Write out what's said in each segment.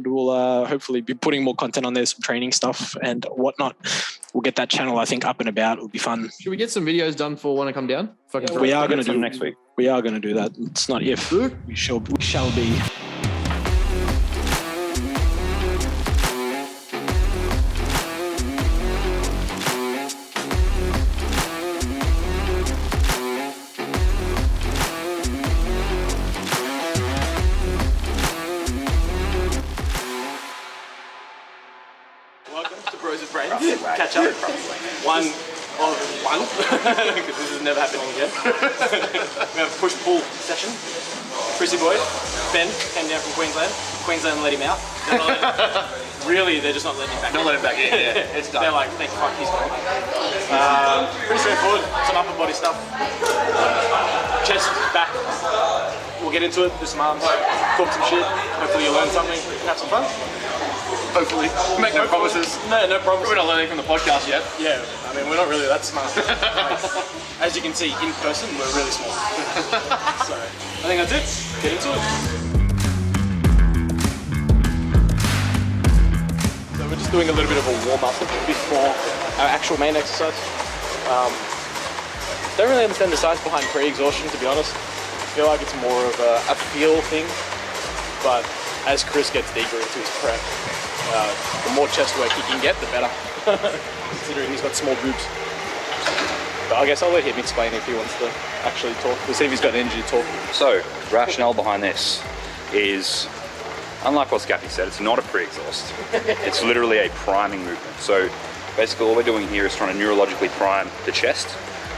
and we'll hopefully be putting more content on there, some training stuff and whatnot. We'll get that channel, I think, up and about. It'll be fun. Should we get some videos done for when I come down? We are going to do next week. We are going to do that. It's not if. We shall be. Welcome to Bros with Brains. Catch up. One, because this is never happening again. We have a push-pull session. Chrissy boys, Ben came down from Queensland. Queensland let him out. Really, they're just not letting him back. Don't let him back in. Yeah, it's done. They're like, thank fuck, he's gone. Pretty straightforward. Some upper body stuff. Chest, back. We'll get into it. Do some arms. Talk some shit. Hopefully you'll learn something. Have some fun. Hopefully. Make no promises. No promises. We're not learning from the podcast yet. Yeah, I mean, we're not really that smart. As you can see, in person, we're really small. So, I think that's it. Get into it. So we're just doing a little bit of a warm-up before our actual main exercise. Don't really understand the science behind pre-exhaustion, to be honest. I feel like it's more of a feel thing, but as Chris gets deeper into his prep, the more chest work he can get, the better, considering he's got small boobs. But I guess I'll let him explain if he wants to actually talk. We'll see if he's got energy to talk. So, rationale behind this is, unlike what Scappy said, it's not a pre-exhaust. It's literally a priming movement. So basically all we're doing here is trying to neurologically prime the chest.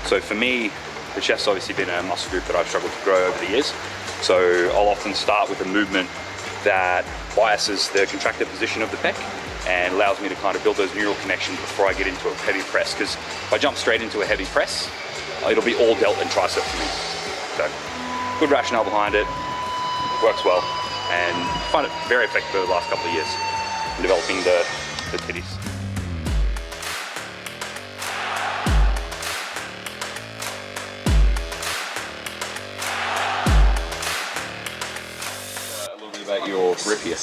So for me, the chest's obviously been a muscle group that I've struggled to grow over the years. So I'll often start with a movement that biases the contracted position of the pec and allows me to kind of build those neural connections before I get into a heavy press. Because if I jump straight into a heavy press, it'll be all delt and tricep for me. So good rationale behind it, works well, and I find it very effective over the last couple of years in developing the titties. About your grip here.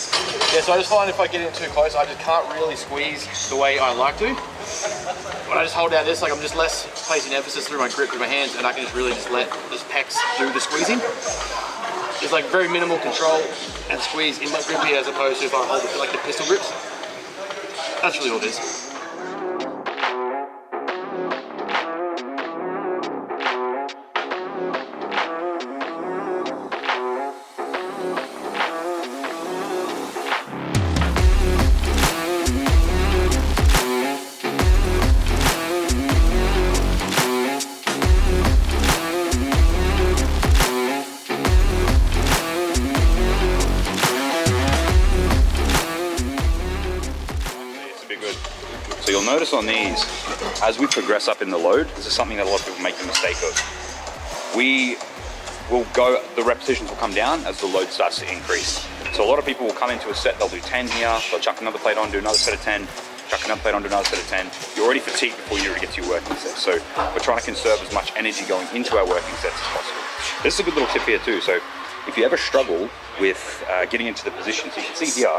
Yeah, so I just find if I get in too close, I just can't really squeeze the way I like to. When I just hold down this, like I'm just less placing emphasis through my grip with my hands, and I can just really just let this pecs do the squeezing. It's like very minimal control and squeeze in my grip here as opposed to if I hold it like the pistol grips. That's really all it is. So you'll notice on these, as we progress up in the load, this is something that a lot of people make the mistake of. We will go, the repetitions will come down as the load starts to increase. So a lot of people will come into a set, they'll do 10 here, they'll chuck another plate on, do another set of 10, chuck another plate on, do another set of 10. You're already fatigued before you already get to your working set. So we're trying to conserve as much energy going into our working sets as possible. This is a good little tip here too. So if you ever struggle with getting into the position, so you can see here,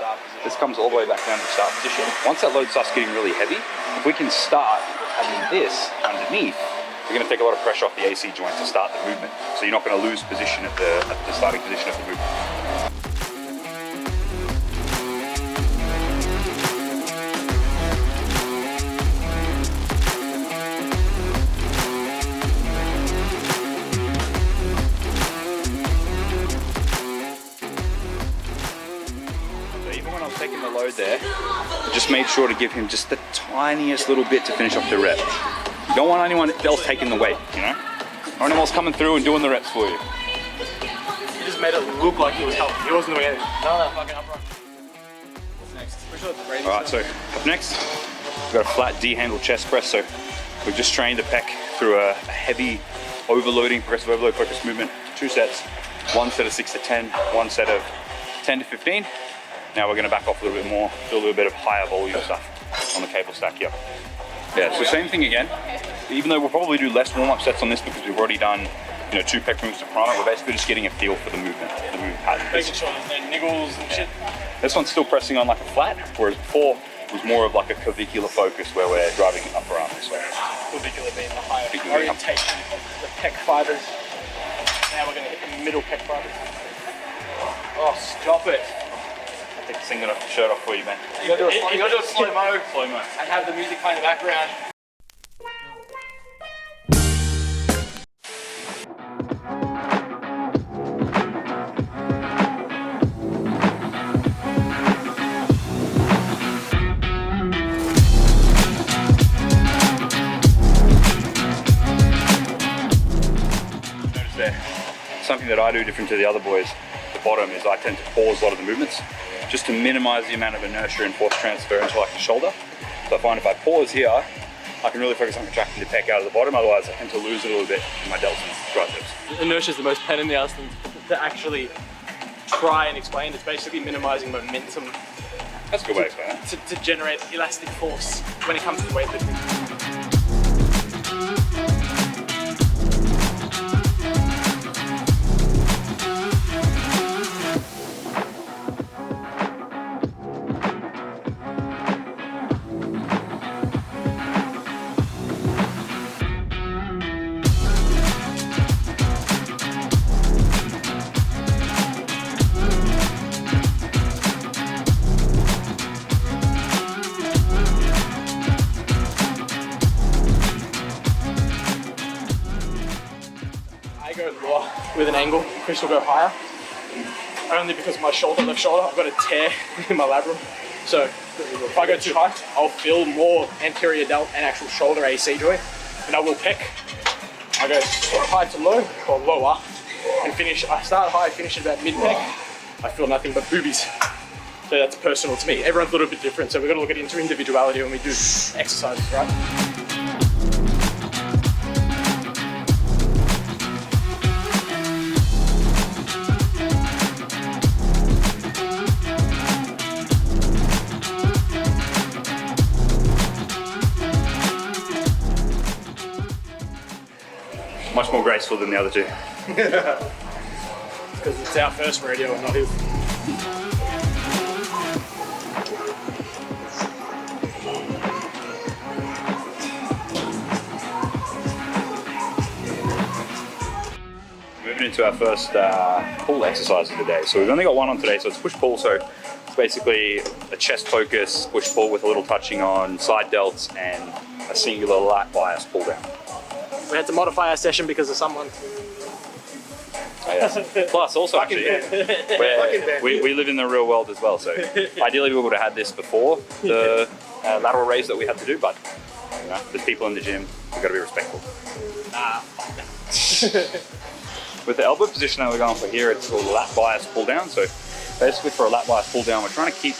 this comes all the way back down to the start position. Once that load starts getting really heavy, if we can start having this underneath, you're going to take a lot of pressure off the AC joint to start the movement. So you're not going to lose position at the starting position of the movement. Taking the load there, just made sure to give him just the tiniest little bit to finish off the rep. You don't want anyone else taking the weight, you know? Or anyone else coming through and doing the reps for you. He just made it look like he was helping. He wasn't doing anything. No, fucking upright. What's next? Pretty sure it's Alright, so up next, we've got a flat D-handle chest press. So we've just trained the pec through a heavy overloading, progressive overload focus movement, 2 sets. One set of 6 to 10, one set of 10 to 15. Now we're going to back off a little bit more, do a little bit of higher volume stuff on the cable stack here. Yeah, so same thing again. Even though we'll probably do less warm-up sets on this because we've already done you know, 2 pec moves to prime it. We're basically just getting a feel for the movement pattern. Making sure there's no niggles and shit. This one's still pressing on like a flat, whereas before it was more of like a clavicular focus where we're driving upper arm this way. Clavicular being the higher orientation of the pec fibers. Now we're going to hit the middle pec fibers. Oh, stop it. I think singing off the shirt off for you, man. You gotta do it slow-mo. Slow-mo. And have the music playing in the background. Notice there, something that I do different to the other boys, the bottom, is I tend to pause a lot of the movements just to minimize the amount of inertia and force transfer into like the shoulder. So I find if I pause here, I can really focus on contracting the pec out of the bottom, otherwise I tend to lose it a little bit in my delts and triceps. Inertia is the most pain in the ass thing to actually try and explain. It's basically minimizing momentum. That's a good way to explain that. To generate elastic force when it comes to weightlifting. Go lower with an angle, Chris will go higher. Only because of my left shoulder, I've got a tear in my labrum. So if I go too high, I'll feel more anterior delt and actual shoulder AC joint, and I will pec. I go high to low or lower and finish. I start high, finish at about mid pec. I feel nothing but boobies. So that's personal to me. Everyone's a little bit different, so we've got to look at into individuality when we do exercises, right? Much more graceful than the other two. Because it's our first rodeo and not his. Moving into our first pull exercise of the day. So we've only got one on today, so it's push-pull. So it's basically a chest focus push-pull with a little touching on side delts and a singular lat bias pull-down. We had to modify our session because of someone. Oh, yes. Plus, also actually, we live in the real world as well. So ideally, we would have had this before the lateral raise that we had to do. But you know, there's people in the gym. We've got to be respectful. With the elbow position that we're going for here, it's called a lat bias pull down. So basically, for a lat bias pull down, we're trying to keep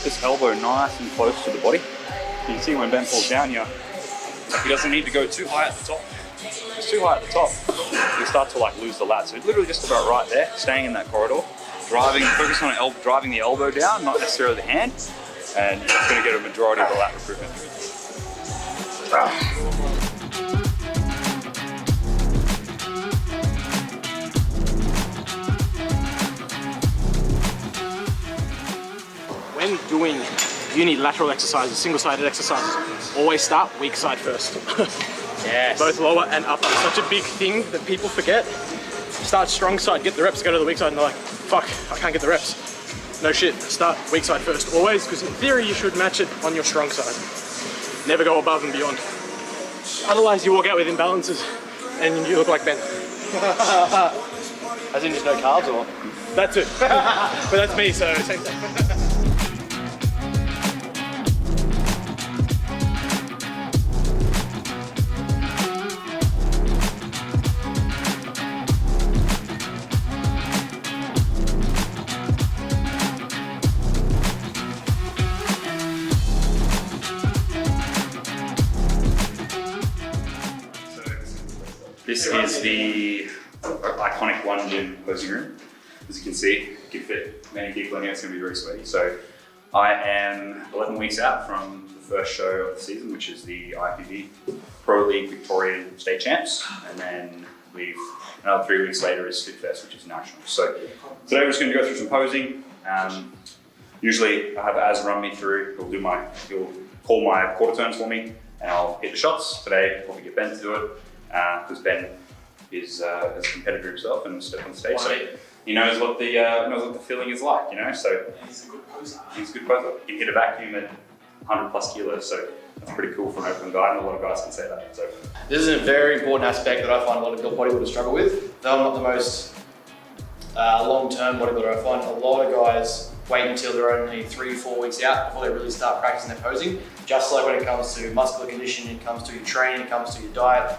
this elbow nice and close to the body. You can see when Ben pulls down here, he doesn't need to go too high at the top. If it's too high at the top, you start to like lose the lat. So it's literally just about right there, staying in that corridor, focus on driving the elbow down, not necessarily the hand, and it's going to get a majority of the lat recruitment. When doing unilateral exercises, single-sided exercises, always start weak side first. Yes. Both lower and upper. Such a big thing that people forget. Start strong side, get the reps, go to the weak side, and they're like, fuck, I can't get the reps. No shit, start weak side first, always, because in theory you should match it on your strong side. Never go above and beyond. Otherwise you walk out with imbalances and you look like Ben. As in just no carbs or? That too. But that's me, so same thing. This is the iconic OneGym posing room. As you can see, it can fit many people in here. It's going to be very sweaty. So I am 11 weeks out from the first show of the season, which is the IPV Pro League Victorian State Champs. And then We've another 3 weeks later is Fit Fest, which is national. So today we're just going to go through some posing. Usually I have Az run me through. He'll call my quarter turns for me, and I'll hit the shots. Today I'll probably get Ben to do it because Ben is a competitor himself and will step on stage. So he knows what the feeling is like, you know. So He's a good poser. he's a good poser. He can hit a vacuum at 100+ kilos. So that's pretty cool for an open guy, and a lot of guys can say that. So This is a very important aspect that I find a lot of bodybuilders struggle with. Though I'm not the most long-term bodybuilder, I find a lot of guys wait until they're only 3-4 weeks out before they really start practicing their posing. Just like when it comes to muscular conditioning, it comes to your training, it comes to your diet.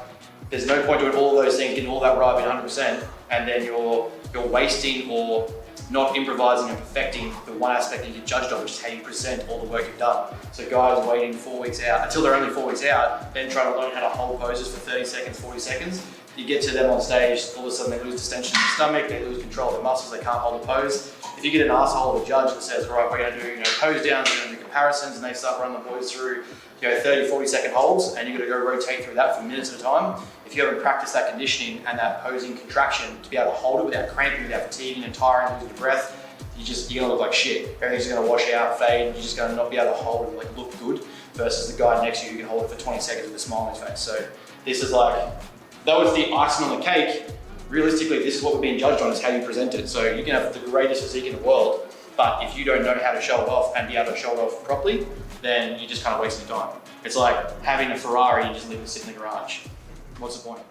There's no point doing all those things, getting all that right at 100%, and then you're wasting or not improvising and perfecting the one aspect that you get judged on, which is how you present all the work you've done. So guys waiting 4 weeks out, until they're only 4 weeks out, then trying to learn how to hold poses for 30 seconds, 40 seconds. You get to them on stage, all of a sudden they lose distension in the stomach, they lose control of their muscles, they can't hold the pose. If you get an asshole of a judge that says, right, we're gonna do pose downs, we're gonna do comparisons, and they start running the boys through 30, 40 second holds, and you're gonna go rotate through that for minutes at a time. If you haven't practiced that conditioning and that posing contraction to be able to hold it without cramping, without fatiguing and tiring, losing your breath, you're gonna look like shit. Everything's gonna wash out, fade, you're just gonna not be able to hold it, look good, versus the guy next to you who can hold it for 20 seconds with a smile on his face. So this is though it's the icing on the cake, realistically, this is what we're being judged on, is how you present it. So you can have the greatest physique in the world, but if you don't know how to show it off and be able to show it off properly, then you're just kind of wasting your time. It's like having a Ferrari and just leave it sit in the garage. What's the point?